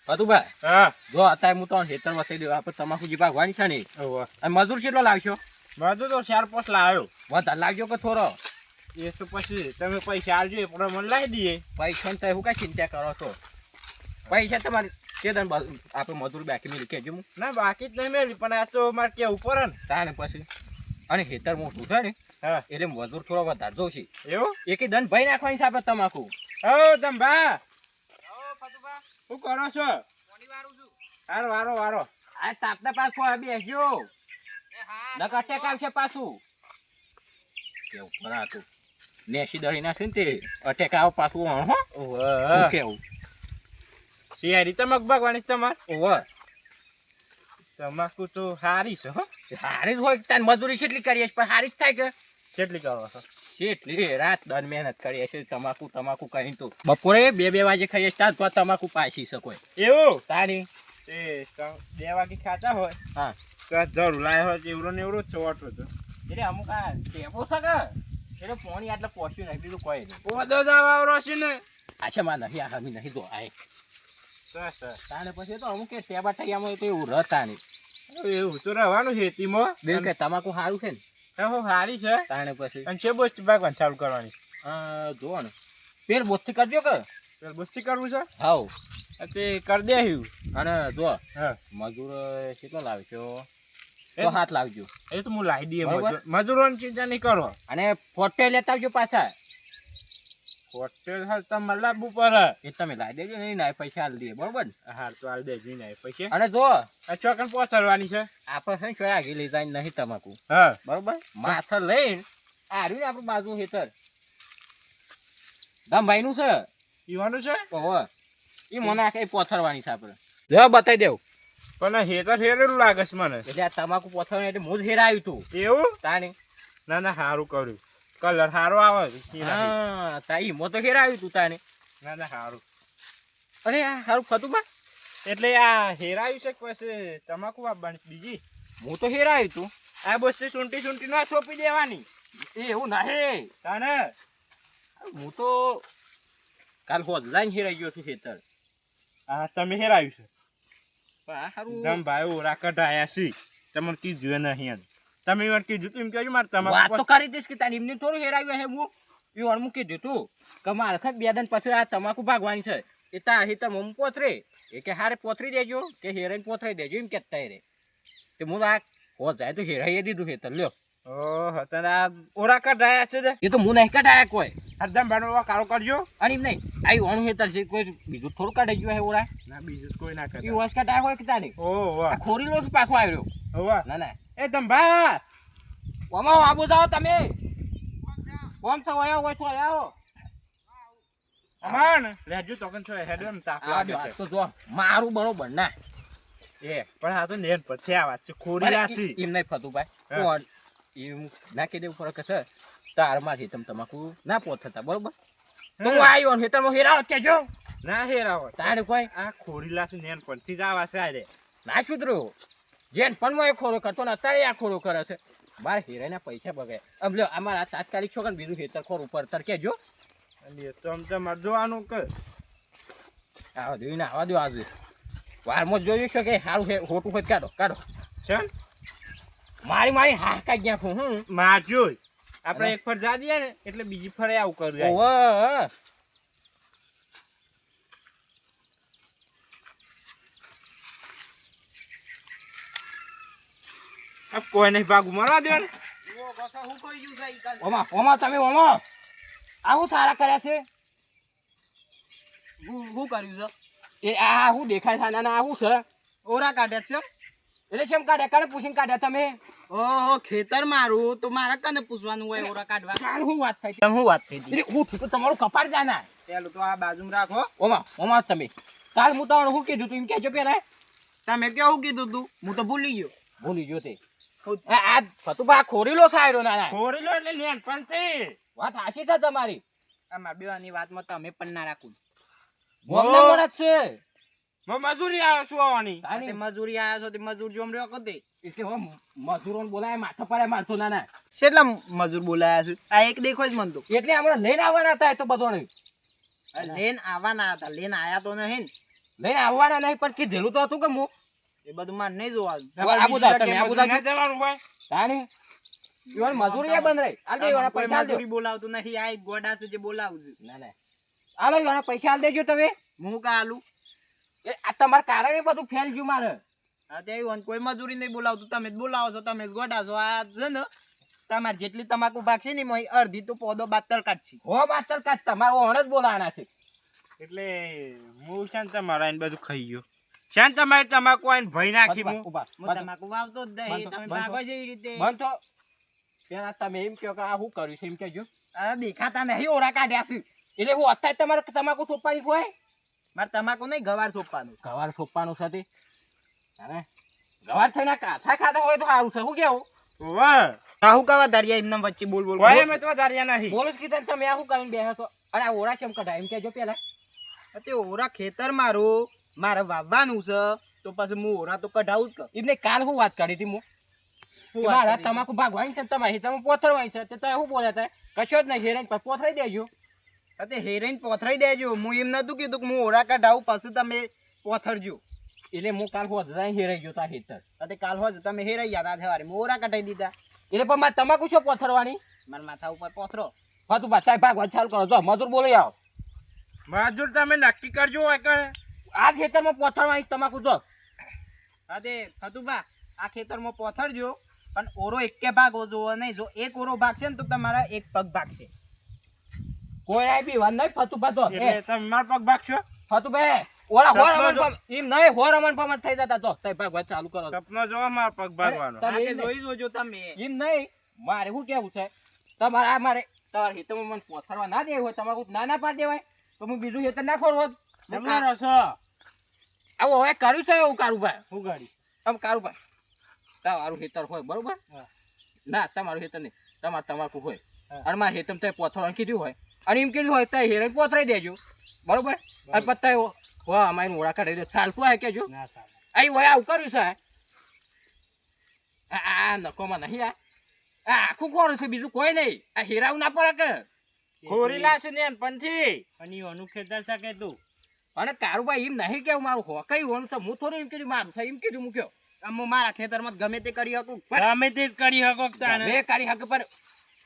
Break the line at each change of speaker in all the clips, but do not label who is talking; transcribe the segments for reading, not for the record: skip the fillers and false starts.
ભાઈ
હા
જો અત્યારે હું તો હેતર વસાઈ દઉં આપણે તમાકુ જે ભાગવાની છે ને અને મજૂર કેટલો લાવશો
બધું તો 4-5 લાવ્યો
વધારે લાવજો કે થોડો
એ તો પછી તમે પૈસા આલજો એ પણ મને લાવી દઈએ
પૈસા તો એવું કઈ ચિંતા કરો છો પૈસા તમારે કે દન આપણે મજૂર બાકી મેળવી કેજો હું
ના બાકી જ નહીં મેળવી પણ આ તો મારે કેવું પડે ને
તાને પછી અને હેતર મોટું છે ને
હા
એટલે મજૂર થોડો વધારે જોઉં છે
એવું
એક દન ભાઈ નાખવાની છે આપણે તમાકુ
તમે ભા શું કરો છો હારો હારો હારો
આ તાપના પાછું બેસજો નકર અટેક આવશે પાછું કેવું ભરાતું નેસી દળી નાખે ને તે અટેક આવ પાછું હો શું કેવું
શિયાળી તમાક ભાગવાની છે તમારે
ઓવર
તમાકુ તો સારી છે હો
હારી જ હોય તાર મજૂરી કેટલી કરીએ છે પણ હારી જ થાય કે
કેટલી કરો છો
કેટલી રાત દર મહેનત કરીએ છે તમાકુ કहीं તો બપોરે 2 વાગે ખાઈએ તાર તો તમાકુ પાછી શકો
એવું
તારી
એ 2 વાગે ખાતા હોય
હા
તો જરૂર લાવ્યો હોય એવડો ને એવડો જ છે ઓટો તો
એટલે અમુક આ ટેપો છે કે એટલે પોણી આટલે પહોંચ્યું નહીં બીજું કોઈ નહીં
પોદો જવા રોશી ને
આછા માં નહીં આ હમી નહીં તો આય
સર
તાને પછી તો અમુક કે ટેબા ઠૈયામાં તો એવું રહેતા નહીં
એવું તો રહેવાનું છે તેમાં
બેન કે તમાકુ સારું છે ને
હો સારી છે
તાણે પછી
અને છે બોસ્ટ ભાગવાનું ચાલુ કરવાની
જુઓ ને પેલ બોસ્તી કરજો કે
પેલ બોસ્ટી કરવું છે
હાઉ
તે કરી દેહ્યું
અને જો
હા
મજૂર કેટલો લાવશો તો હાથ લાવજો
એ તો હું લાવી દઈએ
બરોબર.
મજૂરોની ચિંતા નહીં કરો
અને ફોટો લેતા આવજો પાછા
હોટેલ હાલ તમારે લાવવું પડે
એ તમે લાવી દેજો નહીં ના પૈસા હાલ દઈએ બરોબર ને
હાર તો હાલ દેજો ને પૈસા
અને જો
આ ચોકન પહોંચાડવાની છે
આપણે છે ને ચોય આગી લઈ જાય નહીં તમાકુ
હા
બરોબર માથે લઈને આવ્યું ને આપણું બાજુ હેતર ભાઈ નું છે
પીવાનું છે
ઓહો એ મને આખે પોથરવાની છે આપણે જો બતાવી દેવું
પણ હેતર હેરેલું લાગે છે મને
એટલે આ તમાકુ પોથરવાની એટલે હું જ હેરાયું તું
એવું
તાણી
ના ના સારું કર્યું કલર સારો આવે
હા તાઈ મો તો હેરાયું તું તાને
ના ના સારું
અરે આ સારું ફતું બા
એટલે આ હેરાયું છે પછી તમાકુ આપવાની બીજી
હું તો હેરાયું તું
આ બસ્તી સૂંટી ના છોપી દેવાની
એ એવું નહીં
તાને
હું તો કાલ હોદલાઈને હેરાઈ ગયો છું ખેતર
હા તમે હેરાયું છે
પણ આ સારું
તમ ભાઈ ઓરા કઢાયા છે તમને કીધું નહીં તમે એમ કીધું તું એમ કહેજો મારે
વાત તો
તમાકુ
કરી દઈશ કે તારી એમને થોડું હેરાયું હે હું એ વાર મૂકી દીધું કે મારે છે 2 દિન પછી આ તમાકુ ભાગવાની છે એ તા હેતર મમ પોથરે એ કે હારે પોથરી દેજો કે હેરાઈને પોથરી દેજો એમ કહેતા રે તે હું આ હો જાય તો હેરાઈ દીધું હેતર લ્યો
ઓહો તને આ ઓરા કઢાયા છે ને
એ તો હું નહીં કઢાયા કોઈ
હરદમ ભાડો કાળો કરજો
અને એમ નહીં આવી ઓણું હેતર છે કોઈ બીજું થોડું કાઢી ગયું હે ઓરા
ના બીજું કોઈ ના
એ
કરે
વોશ કઢાયા હોય કે તાની
ઓહો
આ ખોરી લો છું પાછો આવ્યો
ઓહો
ના ના
એ તમ ભા
ઓમાં આબુ જાઓ તમે કોણ છો આવો છો આવો
અમાન લેજો તોકન છો હેડમ તાપ લાગે છે
તો જો મારું બરોબર ના
એ પણ આ તો નેન પર છે આ વાત છે ખોરી રાસી
એમ નહીં ફતું ભાઈ
હા.
કોણ એમ નાખી દેવું ફરક છે તારમાંથી તમાકુ ના પોત થતા બરોબર તો હું આવ્યો ને હેતરમાં હેરાવ કેજો
ના હેરાવો
તારે કોઈ
આ ખોરી લાસી નેન પર થી જ આવા છે આ રે
ના સુધર્યો જેન પણ હું ખોરો કરતો ને અત્યારે આ ખોરો કરે છે બાર હેરાના પૈસા બગાડે અબ લ્યો અમારા તાત્કાલિક છોકરા બીજું હેતર ખોર ઉપર તર કેજો
અને તો આમ તમારે જોવાનું કે
આવા દો ને આવા દો આજે વારમાં જોયું છે કે સારું હોટું હોય કાઢો કાઢો
છે
મારી હા કાઢી નાખું હું
મારજો આપણે એક ફર જા દઈએ ને એટલે બીજી ફરે આવું કરું
ઓવે
આ કોઈ નહીં ભાગું મારવા દે ને
ઓમાં તમે ઓમાં આવું સારા કર્યા છે
શું કર્યું છે
એ આ હું દેખાય છે ના આવું છે
ઓરા કાઢ્યા છે
એટલે કેમ કાઢ્યા કાઢે પૂછીને કાઢ્યા તમે
ઓહો ખેતર મારું તો મારે કને પૂછવાનું હોય ઓરા કાઢવા
કાલ હું વાત થઈ
તમે શું વાત થઈ
એટલે હું છું તો તમારું કપાળ જાના
પેલું તો આ બાજુમાં રાખો
ઓમાં તમે કાલ હું તમને શું કીધું તું એમ કહેજો પેલા
તમે કેવું કીધું તું હું તો ભૂલી ગયો
ભૂલી ગયો તે આ ફતુબા ખોરીલો સાયરો ના
ખોરી લો એટલે નેન પણ છે
વાત હાસી છે તમારી
અમાર બેવાની વાતમાં તમે પણ ના રાખું
ગોમના મોરત છે
મજૂરી આવે શું આવવાની
તે મજૂરી આયા છો તે મજૂર જોમ રહ્યો કદે
એટલે મજૂરોને બોલાય માથા પર મારતો ના
કેટલા મજૂર બોલાયા છે આ એક દેખો જ મન તો
એટલે હમણાં લઈને આવવાના હતા એ તો બધો
લેન આવવાના હતા લેન આયા તો નહીં
લઈને આવવાના નહીં પણ કીધેલું તો હતું કે હું
એ બધું મારે નહીં જોવાનું.
આબુ જાઓ તમે, આબુ જાઓ.
ના જવાનું હોય.
તાણી ઈવન મજૂરી એ બંધ રહી. આલ દે ઈવોના
કોઈ
પૈસા આલ દો.
મજૂરી બોલાવતું નહીં. આ એક ગોડા છે જે બોલાવું છે.
ના ના આલો ઈવોના પૈસા આલ દેજો તમે.
હું કા આલું?
એ આ તમારા કારણે બધું ફેલ ગયું મારે.
હા તે એવું કોઈ મજૂરી નહીં બોલાવતું. તમે જ બોલાવો છો, તમે જ ગોડા છો. આ છે ને તમારે જેટલી તમાકુ ભાગશે ને એમાં અડધી તો પોદો બાતલ કાઢશે.
હો બાતલ કાઢ તમારો ઓણ જ બોલાવાના છે.
એટલે હું શાંત તમારા આઈને બધું ખાઈ ગયો. શાંત તમારે તમાકુ આઈને ભઈ નાખી હું.
ઉભા,
હું
બંધ
તમાકુ વાવતો જ નહીં.
બંધ
તમે
બંધ
ભાગો છો એવી રીતે.
બંધ તો પેલા તમે એમ કહો કે આ શું કર્યું છે એમ કહેજો.
આ દેખાતા નહીં, ઓરા કાઢ્યા છે.
એટલે હું અત્યારે તમારે તમાકુ સોંપવાની હોય.
મારે તમાકુ નહીં, ગવાર સોંપવાનું.
ગવાર સોંપવાનું છે તે. અરે ગવાર થઈને કાથા ખાતા હોય તો સારું છે. શું કેવું
વાહ
આહુ કાવા દરિયા એમને વચ્ચે બોલ બોલ
કોઈ મેં તો દારિયા નહીં.
બોલું કીધું તમે આ શું કરીને બેહો છો અને આ ઓરા કેમ કઢાય એમ કહેજો પેલા.
તે ઓરા ખેતર મારું મારે વાવવાનું છે તો પછી હું ઓરા તો કઢાવું જ કર.
એમને કાલ હું વાત કરી હતી હું
શું
કે
વાત
મારા
કરી?
તમાકુ ભાગવાની છે ને તમારી તમે પોથરવાની છે તે તમે શું બોલ્યા હતા કશો જ નહીં હેરાન પર પોથરાઈ દેજો.
હા તે હેરાઈને પોથરાઈ દેજો. હું એમ નતું કીધું કે હું ઓરા કઢાવું પછી તમે પોથરજો.
એટલે હું કાલ હોદરાઈ હેરાઈ ગયો તા હેતર.
હા તે કાલ હોજ તમે હેરાઈ ગયા હતા સવારે. હું ઓરા કઢાઈ દીધા.
એટલે પણ મારે તમાકુ શું પોથરવાની
મારા માથા ઉપર પોથરો.
પાછું પાછા ભાગવા ચાલુ કરો જો મજૂર બોલી આવો
મજૂર તમે નક્કી કરજો હોય કે
આ ખેતરમાં પોથરવાની તમાકુ જો.
હા તે ખતુભા આ ખેતરમાં પોથરજો પણ ઓરો એકે ભાગ જોવો નહીં. જો એક ઓરો ભાગશે ને તો તમારા એક પગ ભાગશે.
કોઈ આઈ બી વાત નહીં ફતું પાછો
એટલે તમે મારા પગ ભાગશો.
ફતું બે ઓરા હોર
સપનો
અમન
જો.
એમ નહીં હોર અમન પમન થઈ જતા તો તઈ ભાગવા ચાલુ કરો.
સપનો જોવો મારા પગ ભાગવાનો.
તમે
હા તે
એમ
જોઈ જોજો તમે.
એમ નહીં મારે શું કેવું છે તમારે આ મારે તમારે હેતરમાં મને પોથરવા ના દેવું હોય તમાકુ ના ના પાડી દેવાય તો હું બીજું હેતર ના ખોરવો
તમને રસો
આવું હવે કર્યું છે એવું કારુભાઈ
હું ગાડી
આમ કારુભાઈ તમારું હેતર હોય બરોબર ના તમારું હેતર નહીં તમારે તમાકુ હોય
હા.
અને મારે હેતર તે પોથરવાનું કીધું હોય અને એમ કીધું હોય તો હેરણ પોથરાઈ દેજો બરોબર અને પત્તા હો અમારી મોડા કાઢી દો ચાલતું હોય કેજો
ના સાહેબ
અહીં હોય આવું કર્યું છે આ નકોમાં નહીં આ આખું ખોરું છે બીજું કોઈ નહીં આ હેરાવું ના પડે કે
ખોરી લાશે ને પંથી અને ઈઓનું ખેતર છે કે તું
અને કારુભાઈ એમ નહીં કેવું મારું હો કઈ હોવાનું છે હું થોડું એમ કીધું મારું છે એમ કીધું મૂક્યો
હું મારા ખેતરમાં ગમે તે કરી શકું.
તમે તે જ કરી શકો તાને
બે કાઢી હક પર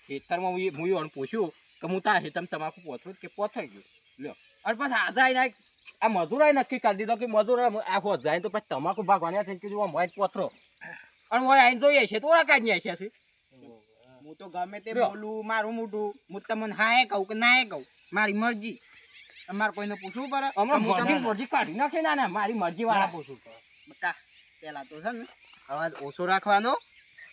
ખેતરમાં હું એવું પૂછ્યું કે હું તા હેતમ તમાકુ પોથરું કે પોથાઈ ગયું લ્યો અને પછી આજે આવીને આ મજૂરાએ નક્કી કરી દીધો કે મજૂર આખો જાય તો પછી તમાકુ ભાગવાની થઈ કીધું મોય પોથરો અને મોય આવીને જોઈએ છે તો ઓળા કાઢી છે
હું તો ગમે તે
લ્યો.
બોલું મારું મોઢું. હું તમને હા એ કહું કે ના એ કહું મારી મરજી. અમારે કોઈને પૂછવું પડે?
હમણાં
હું તમને-
મરજી કાઢી નાખે ના ના મારી મરજી વાળા પૂછું
બકા પેલા તો છે ને અવાજ ઓછો રાખવાનો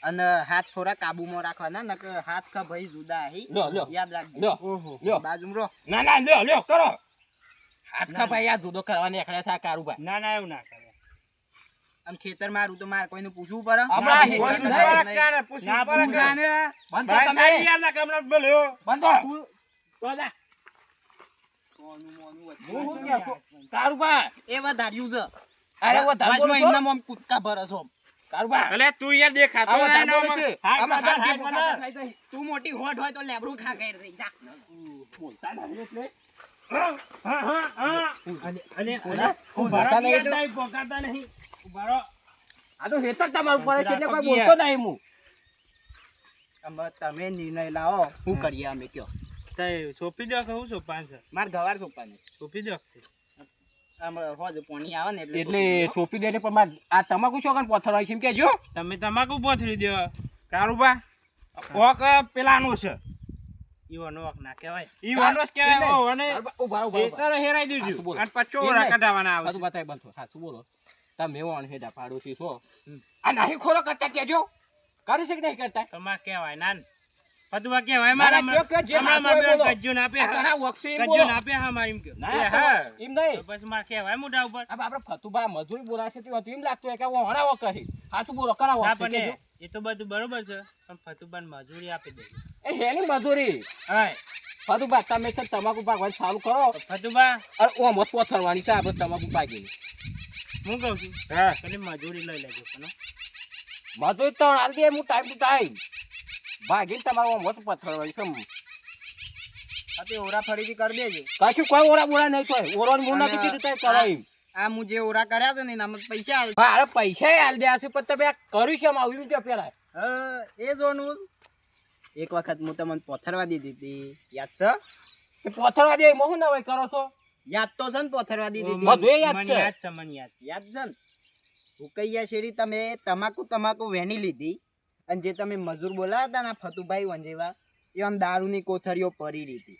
અને હાથ થોડા કાબુમાં રાખવાના નકર હાથ કા ભાઈ જુદા હી.
લ્યો, લ્યો.
યાદ રાખજો.
લ્યો
ઓહો
લ્યો
બાજુમાં રહો.
ના ના લ્યો લ્યો કરો હાથ ખા ભાઈ આ જુદો કરવાની એકડે સા કારુભાઈ
ના ના એવું ના કરે
આમ ખેતર મારું તો મારે કોઈને પૂછવું પડે?
હમણાં
ના,
હેતર
પૂછવું
નહીં.
પડે.
કાને પૂછવું
ના,
પડે
તું
કે?
જાણે.
બંધો
ભાઈ
તમે
તારી યાર ના કમરા બોલ્યો
બંધો
તું- તો જા. મોનું મોનું વચ્ચે.
હું શું કહું છું? કારુભાઈ
એ વધાર્યું છે.
અરે વધારે
બાજુમાં
બોલો છો?
એમનામ આમ કૂદકા ભરે છો.
કારુભાઈ
એટલે તું યાર દેખાતો
આ
નહીં
વધારે
ને
બોલે છે.
આમાં.
આમાં
હાથ
હાથ
પકડ.
પકડ ખાઈ જાય.
તું મોટી હોટ હોય તો લેબડું ખા ખાઈ રહી. જા.
બોલતા નહીં એટલે.
હા, હા, હા. અને
ઓલા,
ઉભા
ઉભા
રહો,
નહીં તો.
યાર, પોકાતા નહીં. ઉભા રહો.
આ તો હેતર તમારું પડે છે એટલે કોઈ
પગી
બોલતો નહીં હું
આમાં તમે નિર્ણય લાવો શું કરીએ અમે કયો.
તઈ સોંપી દો કે હું સોંપાન છે
મારે ગવાર સોંપવાની.
સોંપી દો
આમ હોજ પોણી આવે ને
એટલે સોંપી દે એટલે પણ મારે આ તમાકુ શોખન પથ્થર હોય છે એમ કેજો
તમે તમાકુ પોથરી દો કારુબા ઓક પેલાનું છે ઈવાનો ઓક ના કહેવાય ઈવાનો જ કહેવાય ઓ અને
ઉભા ઉભા
ખેતર હેરાઈ
હાચું
દીધું
બોલો.
અને પચોરા કઢાવવાના
બધું
આવશે
બતાય બંધ સાચું બોલો તમે ઓણ હેડા પાડોશી છો આ નહીં ખોલો કરતા કેજો કરી છે કે નહીં કરતા
તમારે કહેવાય નાન પતુવા કહેવાય
ના, ના,
મારા
કયો, કયો, જે
અમારા
સાચું હોય
માં
બોલો.
કજ્જુ ના આપે
આ ઘણા વક્ષી એમ
કજ્જુ
બોલો.
ના આપે હા મારી એમ કયો
ના,
એ હા
એમ નહીં
તો પછી મારે કહેવાય મોઢા ઉપર
આ આપણે ફતુભા મજૂરી બોલાશે તે હતું એમ લાગતું હોય કે હું હણાવો કહી સાચું બોલો કરાવો
ના પણ એ તો બધું બરોબર છે પણ ફતુબાન મજૂરી આપી દે
એ હેની મજૂરી
હા
ફતુભા તમે છે તમાકુ પાકવાનું ચાલુ કરો
ફતુબા
અને ઓ મત પથરવાની છે આપણે તમાકુ પાકી
હું કહું છું
હા
ખાલી મજૂરી લઈ લેજો પણ હો.
મજૂરી તો હાલ દે હું ટાઈમ ટુ ટાઈમ ભાગીને તમારું મત પથરવાની છે
આ તે ઓરા ફરીથી કરી દેજો.
કશું કોઈ ઓરા બોરા નહીં તો ઓરાનું મું નથી કીધું તો કરો એમ
આ હું જે ઓરા કર્યા છે ને એના મને પૈસા આલ.
મારે પૈસા હાલ દે છે પણ તમે આ કર્યું છે એમ આવ્યું કે પેલા
એ જોનું એક વખત હું તમને પોથરવા દીધી હતી યાદ છે?
કે પોથરવા દે એમાં શું નવાઈ કરો છો
યાદ તો છે ને પોથરવા દીધી હતી?
બધું યાદ
મને
છે
યાદ છે, મને યાદ.
યાદ છે ને? ઉકૈયા શેરી તમે તમાકુ વેણી લીધી અને જે તમે મજૂર બોલાયા હતા ને ફતુભાઈ વંજેવા એ આમ દારૂની કોથળીઓ પરી હતી.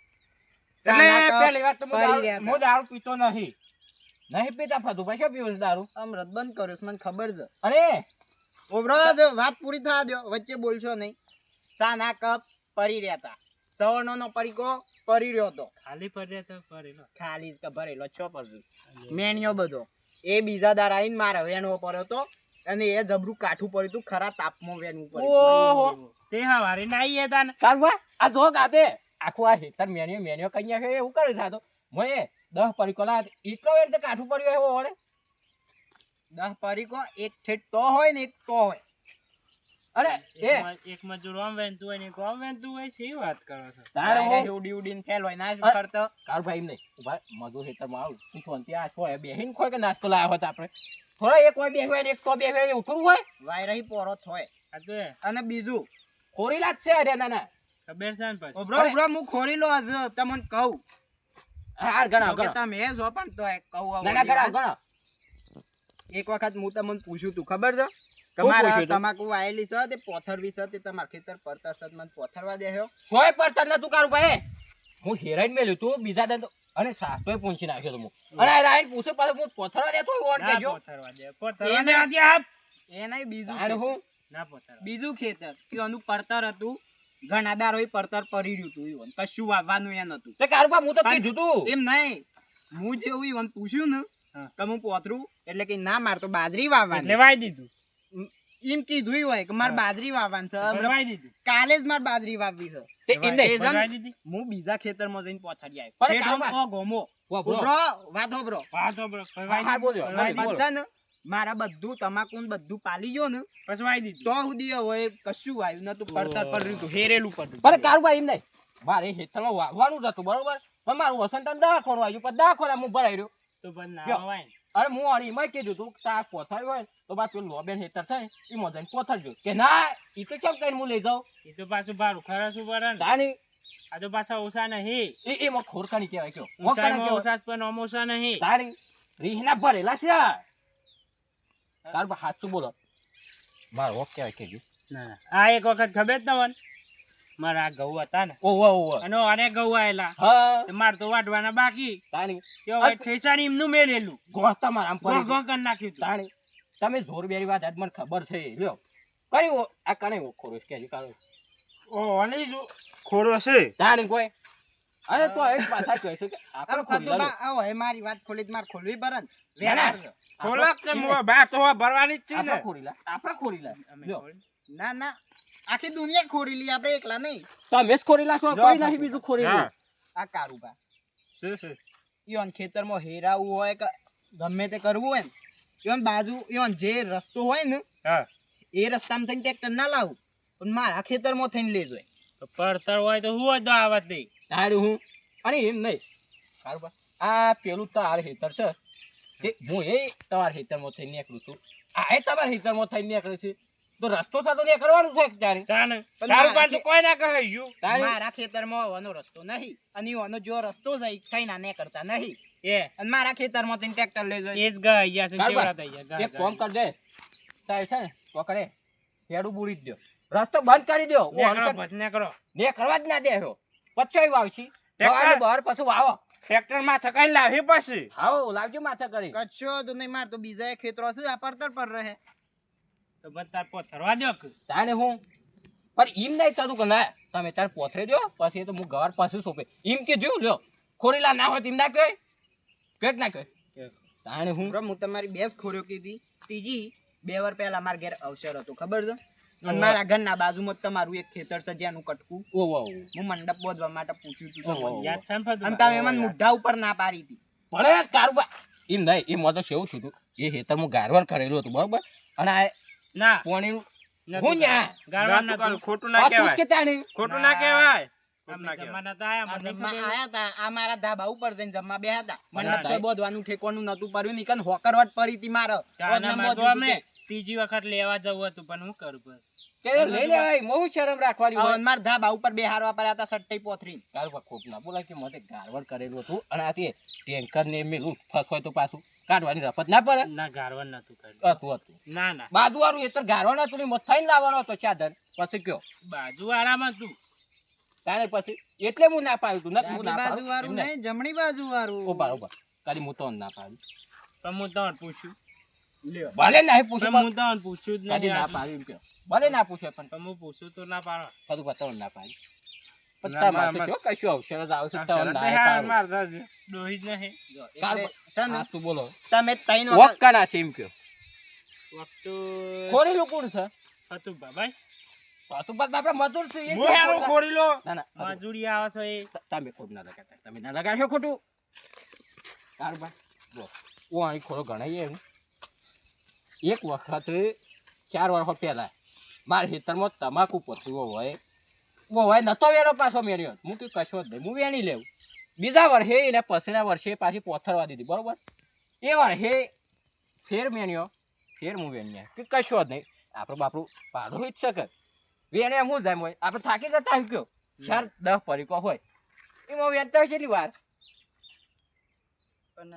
એટલે પેલી વાત તો હું
પડી રહ્યા
હું દારૂ પીતો નહીં પીતા ફતું ભાઈ શું પીવું છે દારૂ
આમ રદ બંધ કર્યો છે, મને ખબર છે.
અરે
ઓબરો વાત પૂરી થવા દો, વચ્ચે બોલશો નહીં. સાના કપ પરી રહ્યા હતા, સવર્ણો નો પરીકો પરી રહ્યો હતો,
ખાલી પડ્યા તો પડેલો.
ખાલી જ ભરેલો છો પછી મેણિયો બધો. એ બીજા દાર આવીને મારે વેણવો પડ્યો હતો અને એ જબરું કાઠું પડ્યું હતું, ખરા તાપમાં વેણવું પડ્યું.
ઓહો
તે હવારે નાઈ હતા ને.
કારવા આ જો ગાતે આખું આ હેતર મેન્યો કઈ છે એવું કરે છે આ તો મને 10 પરીકોલા એટલો એટલે કાઠું પડ્યું એવો ઓળે
10 પરીકો એક ઠેઠ તો હોય ને એક તો હોય.
અરે એ
એક મજૂર આમ વેનતું હોય ને એક આમ વેનતું હોય છે, એ વાત કરો છો.
તારે હું
ઉડી ઉડીને ફેલ હોય ના
અરે.
કરતો.
કાળ ભાઈ એમ નહીં ઉભા મજૂર હેતરમાં આવું તું શાંતિ આ છો બેહીન ખોય કે નાસ્તો લાવ્યો હોત આપણે થોડા એક હોય બે હોય ને એક તો બે હોય એવું થોડું હોય
વાયરાહી પોરો હોય.
આ તો એ
અને બીજું
ખોરીલા જ છે અરે નાના
ખબર છે ને પછી.
ઓબરો હું ખોરી લો આજ તમને કહું.
હા ગણા
જો કે
ગણા
તમે જો પણ તો કહું આવું
નાના ગણા
વાત.
ગણા
એક વખત હું તમને પૂછ્યું તું ખબર છે?
શું
તમારા
પૂછ્યું તું?
તમાકુ વાયેલી છે તે પોથરવી છે તે તમારા ખેતર પડતર છે મને પોથરવા દેહ્યો.
સોય પડતર નતું કારું ભાઈ હું હેરાઈન મેલ્યું તું બીજા દંડ અને સાતોય પૂંછી નાખ્યો તું અને આ રાઈન પૂછે પાછો હું પોથરવા દેતો હોય ઓણ
ના
કેજો
પોથરવા દે, પોથરવા
એને
દે આજી હાથ.
એ નહીં બીજું
અને
ખેતર.
હું
ના પોથરવા.
બીજું ખેતર કે એનું પડતર હતું, ઘણા દારો પડતર પડી રહ્યું હતું ઈવન કશું વાવવાનું એ નતું.
તે કારું બા હું તો
પણ
કીધું તું
એમ નહીં, હું જેવું ઈવન પૂછ્યું ને
હા.
કે હું પોથરું એટલે કે ના માર તો બાજરી વાવવાની.
એટલે વાઈ દીધું.
એમ કીધું ય હોય કે મારે
હા.
બાજરી વાવવાની છે.
વાઈ દીધું.
કાલે જ મારે બાજરી વાવવી છે.
તે એમ નહીં
એ છે ને,
વાઈ દીધી.
હું બીજા ખેતરમાં જઈને પોથરી આવ્યો.
પણ
ખેતરમાં
કાકા.
ઓ ગોમો.
વાહ, બ્રો.
ઉભરો, વાત હોભરો.
વાત હોભળો. પછી વાઈ
હા,
દીધું.
બોલ્યો,
પછી વાઈ
બોલ્યો.
દીધું.
છે ને મારા બધું તમાકુ ને બધું પાલી ગયો ને
પછી વાઈ દીધું.
તો સુધી હવે કશું આવ્યું નતું, પડતર પડ્યું હતું, હેરેલું પડ્યું
પણ
હતું.
કારું ભાઈ એમ નહીં મારે હેતરમાં વાવવાનું જ હતું બરોબર પણ મારું વસંત દવાખાનું આવ્યું પણ દવાખાના હું ભરાઈ રહ્યો
તો પછી ના
જો.
વાય ને.
અરે હું અણી એમાં કીધું તું કે તાર પોથાયું હોય ને તો બા પેલું લોબેન હેતર છે એ મજાને પોથરજો કે ના એ તો કેમ કઈ હું લઈ જાઉં
એ તો પાછું ભાડું ખરસું પડે ને.
તાની
આ તો પાછા ઓછા નહીં.
એમાં ખોરકાની કહેવાય કયો
ઊંચાઈમાં ઓછા જ પણ આમ ઓછા નહીં.
તારી રીહના ભરેલા છે તાર બા હાથ શું બોલો મારો હોક કહેવાય કેજો
ના ના. આ એક વખત ખબર જ તમને મારા આ ઘઉં હતા ને
ઓવો ઓવો
અને આને ઘઉં આયેલા
હા
તે મારે તો વાટવાના બાકી
તાની
તે હવે ઠેસાની એમનું મેલેલું
ગોળતા મારા આમ
ગોળ
પડી
ગોળ કરી નાખ્યું તું.
તાણી તમે જોર બેરી વાત આજ મને ખબર છે લ્યો કઈ આ કણે ખોરો છે કેજો કારો
ઓ અને જો ખોડો છે.
તાણી કોઈ અરે તો એક પાછા કહે છે કે આપણે
આમ
ખોરી
થતું
લાલો.
બા, આવો હે મારી વાત ખોલી તો મારે ખોલવી પડે ને.
ના, ના.
વ્યવહાર.
ખોલક તે
આપણે-
મોં બહાર તો હવે ભરવાની જ છે
આપણે
ને.
ખોરી લા આપણે ખોરી લા
અમે
લ્યો.
ખોલી.
ના ના આખી દુનિયા ખોરી લી, આપણે એકલા નહીં.
તમે જ ખોરી લાશો
જો
કોઈ
ફાટું.
નહીં બીજું ખોરી
હા.
લ્યો.
આ કારુબા
શું છે?
ઈવન ખેતરમાં હેરાવું હોય કે ગમે તે કરવું હોય ને ઈવન બાજુ ઈવન જે રસ્તો હોય ને
હા.
એ રસ્તામાં થઈને ટ્રેક્ટર ના લાવું પણ મારા ખેતરમાં થઈને લેજો.
તો પડતર હોય તો હું હોય તો આવત નહીં.
તારું હું અને એમ નહીં સારું બા આ પેલું તાર હેતર છે તે હું એ તમારા હેતરમાં થઈને નીકળું છું આ એ તમારા હેતરમાં થઈને નીકળે છે તો રસ્તો સાથે નીકળવાનું છે તારે
તાને
પણ
તારું
મારા
કાન તો કોઈ ના કહે યુ.
તારે
મારા ખેતરમાં આવવાનો રસ્તો નહીં અને ઈવનો જો રસ્તો છે ઈ કઈ ના ને કરતા નહીં
એ
અને મારા ખેતરમાં થઈને ટ્રેક્ટર લેજો.
એ જ ગા ગયા છે
કારબા,
કેવડા થઈ ગયા.
એક કામ કર દે તારે છે ને તો કરે હેડું બુરી જ દો રસ્તો બંધ કરી દો
ભજને કરો.
ને કરવા જ ના દે હો પચાઈ વાવશી
ટ્રેક્ટર-
બહાર પછી વાવો
ટ્રેક્ટર માં થકાઈ લાવી પછી.
આવો લાવજો માથા કરી
કચ્છો તો નહીં માર તો બીજા ખેતરો છે આ પડતર પર રહે.
તો બધા પોથરવા દો કે.
તાને હું પણ એમ નહીં થતું કે ના તમે તારે પોથરે દો પછી તો હું ગવાર પાછું સોંપે એમ કે જો લ્યો ખોરીલા ના હોય તેમ ના કહે કઈક ના કહે તાણે હું
બરાબર, હું તમારી બેસ ખોર્યો કીધી. ત્રીજી 2 વાર પહેલા મારા ઘેર અવસર હતો ખબર છે અને મારા ઘરના બાજુમાં જ તમારું એક ખેતર છે જ્યાંનું કટકું
ઓહો
હું મંડપ બોધવા માટે પૂછ્યું હતું
ઓહો.
તમને.
યાદ છે ને ફતું?
અને તમે મને મુઢા ઉપર ના પાડી હતી.
પણ કારુબા એમ નહીં એ મતો કેવું થયું હતું એ હેતર હું ગારવાર કરેલું હતું બરોબર અને આ
ના
પોણીનું
નતું
હું ન્યા
ગાળવાનું
ગાતું
નતું.
ખોટું ના
પાછું જ
કહેવાય
કે તાણે
ખોટું ના કહેવાય
આમના જમવા નતા આયા,
આ
મને
જમવા
ખબર.
આયા તા, આ મારા ધાબા ઉપર જઈને જમવા બેહ્યા તા.
હા,
મંડપ
હા.
બોધવાનું ઠેકવાનું નતું પડ્યું, નીકન હોકરવટ પડી તી મારે.
ચાના
ઓદના
માં તો
બોધ્યું
અમે
તું તે.
ત્રીજી વખત લેવા જવું હતું પણ હું કરું પણ
તે લઈ લેવાય મોં શરમ રાખવાની
આ
હોય
મારા ધાબા ઉપર બેહારવા પડ્યા તા સટ્ટઈ પોથરી.
કાલ ખોટ ના બોલાય કે મને ગારવડ કરેલું હતું અને આ તે ટેન્કર ને મેલું ફસવાય તો પાછું કાઢવાની રફત ના પડે
ના ગારવા નતું કર્યું.
હતું
ના ના
બાજુ વાળું એ તો ગારવાના તું મત થઈને લાવવાનો હતો ચાદર પછી કયો
બાજુ વાળામાં તું
તારે પછી એટલે હું ના પાડું તું નથી હું
ડાબી
ના
બાજુ વાળું
પાડું
નહીં, જમણી બાજુ વાળું.
ઉભા ઉભા તારી હું તો ના પાડું
પણ હું તમને પૂછ્યું
લ્યો.
ભલે ના પૂછ્યું
પણ હું તમને પૂછ્યું જ
કદી
નહીં
ના
આજે.
પાડ્યું એમ કયો ભલે ના પૂછે પણ
પણ હું પૂછું તો ના પાડો
કદું બતાવો ના પાડ્યું પણ
ના,
તમારે
માર-
તો શું કશું અવસર જ આવશે તો
શરત
ના
નહીં,
પાડું.
મારતા જ. ડોહી જ નહીં
જો,
કાલ
એટલે છે ને,
સાચું બોલો
તમે ત્રણ
વોક
વખત
કાના છે એમ કયો
વખતો
ખોરેલું કોણ છે
હતું બાબાઈ
પાછું પાછું આપણે મજૂર છે એ
હું
ક્યાં
હેરો
ખોટા?
ખોરી લો
ના ના
મજૂરી આવે છે એ
તમે ખોટ ના લગાડતા તમે ના લગાડશો ખોટું સારું ભાઈ જો હું અહીં ખોરો ગણાઈએ એમ એક વખત 4 વર્ષ પહેલા મારા ખેતરમાં તમાકુ પથરીઓ હોય નતો વેરો પાછો મેળ્યો હું કઈ કશો જ નહીં હું વેણી લેવું બીજા વર્ષે એને પછીના વર્ષે પાછી પોથરવા દીધી બરોબર એ વર્ષે ફેર મેણ્યો ફેર હું વેણ્યા કે કશો જ નહીં આપણું બાપરું પાડો જ શકે વેણે એમ હું જાય હોય આપણે થાકી જતા હોય કયો 4-10 પરીકો હોય એમાં વેચતા હોય કેટલી વાર
પણ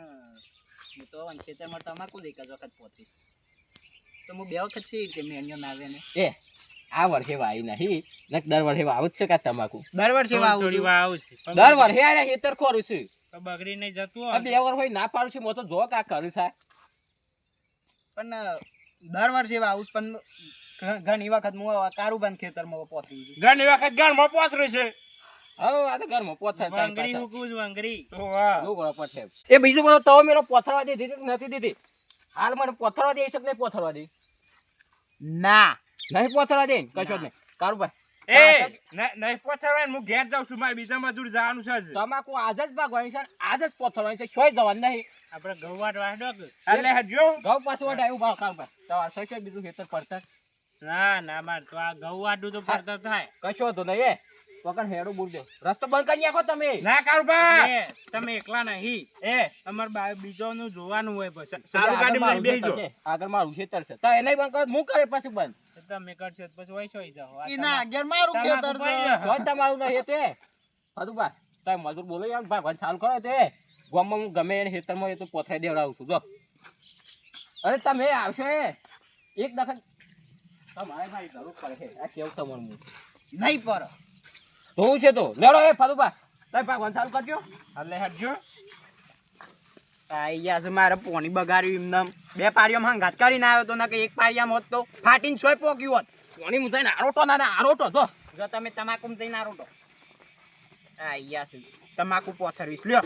હું તો આમ ખેતરમાં તમાકુ જ એક જ વખત પોતરીશ. તો હું બે વખત છે રીતે મેણ્યો ના આવે ને.
એ આ વર્ષે વાવી નહીં ને દર વર્ષે વાવું જ છે કે તમાકુ
દર વર્ષે વાવું
થોડી
છું.
વાર આવશે પણ
દર વર્ષે આ ખેતર ખોરું છે
તો બગડી નહીં જતું
આ
હોય
2 વર્ષ હોય ના પાડું છું મો તો જો કા કરું છે
પણ દર વર્ષે વાવું છું, પણ ઘણી વખત હું આવા કારુબાન ખેતરમાં પોતરી છું.
ઘણી વખત ઘરમાં પોતરું છે
હવે આ તો ઘરમાં પોથર
વંગડી હુકું જ વંગડી
એ બીજું બધું તો મેરો પોથરવા દે દીધી કે નથી દીધી હાલ મને પોથરવા દે છે કે નહીં પોથરવા દે
ના
નહીં પોથરવા દે કશો જ નહીં કારુભાઈ
એ નહીં પોતરવાય હું ઘેર જાઉં છું મારે બીજા મજૂર જવાનું છે જ.
તમાકુ આજ જ ભાગવાની છે આજ જ પોથરવાની છે છોય જવાનું નહીં
આપણે ઘઉંવાટ વાઢો કે એટલે હજો
ઘઉં પાછું આવ્યું ભાવ કારુભાઈ તમારે સહી બીજું ખેતર પડતા
ના ના માર તો આ ઘઉં વાઢું તો પડતા થાય
કશો તો નહીં એ વગર હેડું બોલ દો રસ્તો બંધ કરી નાખો તમે
ના કાળુભા તમે એકલા નહીં એ અમાર બીજોનું જોવાનું હોય પછી સારું ગાડી લઈ બેસજો
આગળ મારું ખેતર છે તો એને બંધ કરો હું કરે પછી બંધ
તમે કરશો તો પછી વૈસો જાઓ આ
એના આગળ મારું
તમાકુ
ખેતર છે.
પાઈ દો.
જો તમારું નહીં તે હતું બા તમે મજૂર બોલો યાર ભાઈ ચાલુ કરો તે ગામમાં હું ગમે એને ખેતરમાં એ તો પોથરાઈ દેવડાવું છું જો અરે તમે આવશો એક દખત તમારે ભાઈ જરૂર પડે છે આ કેવું તમારું હું
નહીં પર
જોવું છે તો લેડો એ ફાદુબા તમે ભગવાન ચાલુ કરજો
એટલે હટજો
આઈ ગયા છે મારે પોણી બગાડ્યું એમને બે પાળીઓમાં હંગાત કરીને આવ્યો તો ના કે એક પાળિયામાં હોત તો ફાટીને છોય પોક્યું હોત.
કોની હું થઈને આરોટો ના આરોટો જો
જો તમે તમાકુ જઈને આરો તો આઈ ગયા છે તમાકુ પોથરવીશ લ્યો